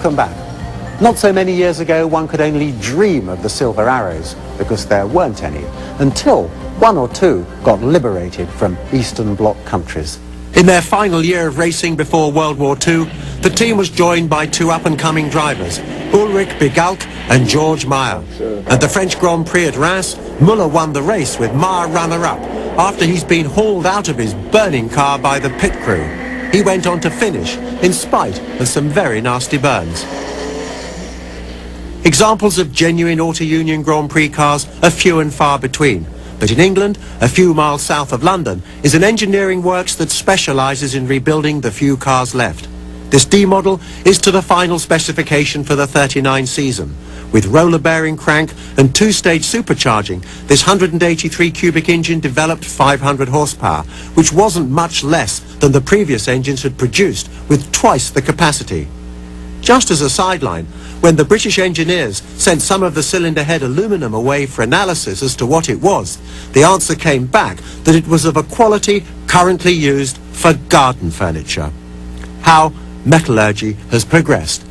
Welcome back. Not so many years ago, one could only dream of the Silver Arrows because there weren't any until one or two got liberated from Eastern Bloc countries. In their final year of racing before World War II, the team was joined by two up-and-coming drivers, Ulrich Bigalk and George Meyer. At the French Grand Prix at Reims, Muller won the race with Meyer runner-up after he's been hauled out of his burning car by the pit crew. He went on to finish in spite of some very nasty burns. Examples of genuine Auto Union Grand Prix cars are few and far between. But in England, a few miles south of London, is an engineering works that specialises in rebuilding the few cars left. This D model is to the final specification for the 39 season. With roller bearing crank and two-stage supercharging, this 183 cubic engine developed 500 horsepower, which wasn't much less than the previous engines had produced, with twice the capacity. Just as a sideline, when the British engineers sent some of the cylinder head aluminum away for analysis as to what it was, the answer came back that it was of a quality currently used for garden furniture. How metallurgy has progressed.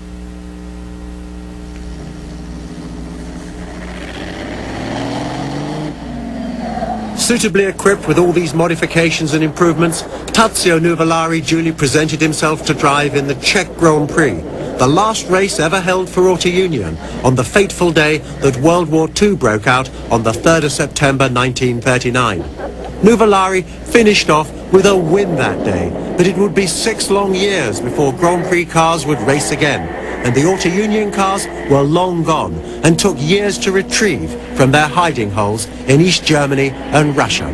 Suitably equipped with all these modifications and improvements, Tazio Nuvolari duly presented himself to drive in the Czech Grand Prix, the last race ever held for Auto Union, on the fateful day that World War II broke out on the 3rd of September 1939. Nuvolari finished off with a win that day, but it would be 6 long years before Grand Prix cars would race again, and the Auto Union cars were long gone and took years to retrieve from their hiding holes in East Germany and Russia.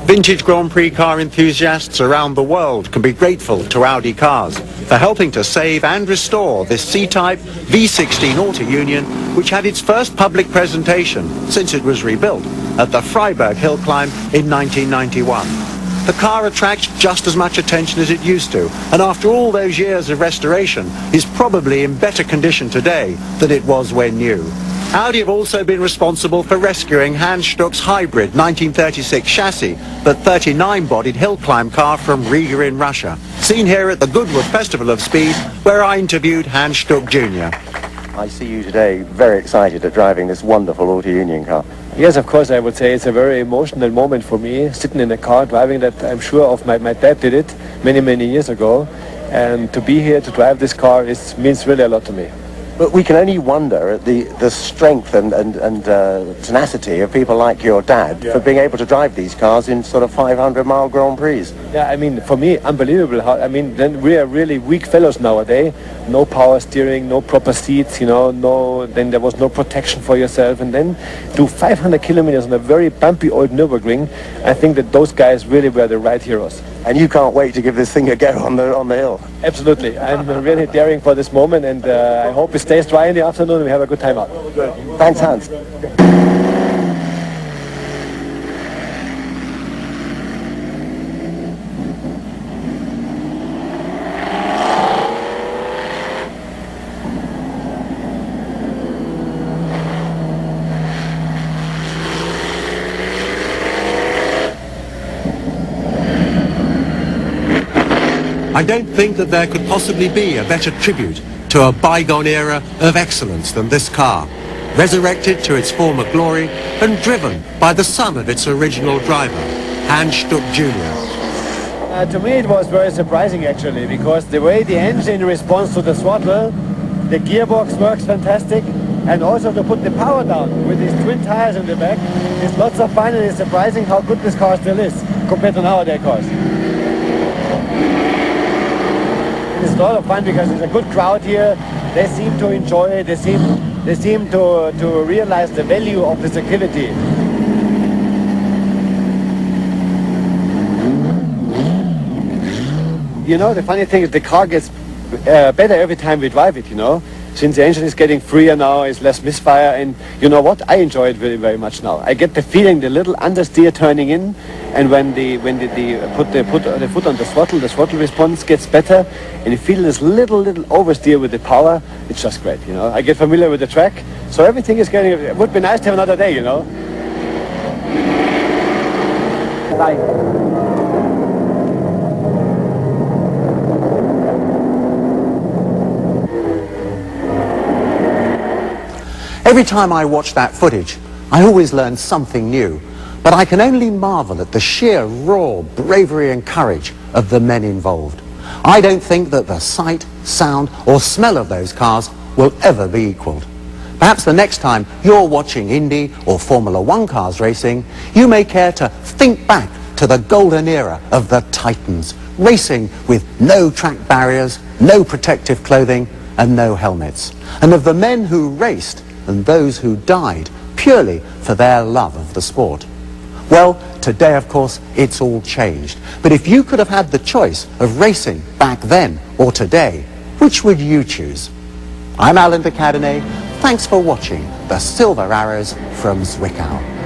Vintage Grand Prix car enthusiasts around the world can be grateful to Audi Cars for helping to save and restore this C-Type V16 Auto Union, which had its first public presentation since it was rebuilt at the Freiburg Hill Climb in 1991. The car attracts just as much attention as it used to, and after all those years of restoration, is probably in better condition today than it was when new. Audi have also been responsible for rescuing Hans Stuck's hybrid 1936 chassis, but 39-bodied hill climb car from Riga in Russia, seen here at the Goodwood Festival of Speed, where I interviewed Hans Stuck Jr. I see you today very excited at driving this wonderful Auto Union car. Yes, of course, I would say it's a very emotional moment for me, sitting in a car driving that. I'm sure of my dad did it many years ago, and to be here to drive this car means really a lot to me. But we can only wonder at the strength and tenacity of people like your dad for being able to drive these cars in sort of 500-mile Grand Prix. Yeah, I mean, for me, unbelievable. Then we are really weak fellows nowadays. No power steering, no proper seats, then there was no protection for yourself. And then do 500 kilometers on a very bumpy old Nürburgring. I think that those guys really were the right heroes. And you can't wait to give this thing a go on the hill. Absolutely. I'm really daring for this moment, and I hope it stays dry in the afternoon and we have a good time out. Thanks, Hans. I don't think that there could possibly be a better tribute to a bygone era of excellence than this car, resurrected to its former glory and driven by the son of its original driver, Hans Stuck Jr. To me it was very surprising actually, because the way the engine responds to the throttle, the gearbox works fantastic, and also to put the power down with these twin tires in the back is lots of fun, and it's surprising how good this car still is compared to nowadays cars. It's a lot of fun because there's a good crowd here. They seem to enjoy it. They seem to realize the value of this activity. The funny thing is the car gets better every time we drive it, Since the engine is getting freer now, it's less misfire, and you know what? I enjoy it very, very much now. I get the feeling, the little understeer turning in, and when they put the foot on the throttle response gets better, and you feel this little oversteer with the power. It's just great, I get familiar with the track, so everything is getting. It would be nice to have another day, Every time I watch that footage, I always learn something new. But I can only marvel at the sheer raw bravery and courage of the men involved. I don't think that the sight, sound or smell of those cars will ever be equalled. Perhaps the next time you're watching Indy or Formula One cars racing, you may care to think back to the golden era of the Titans, racing with no track barriers, no protective clothing and no helmets, and of the men who raced and those who died purely for their love of the sport. Well, today, of course, it's all changed. But if you could have had the choice of racing back then or today, which would you choose? I'm Alan de Cadenet. Thanks for watching the Silver Arrows from Zwickau.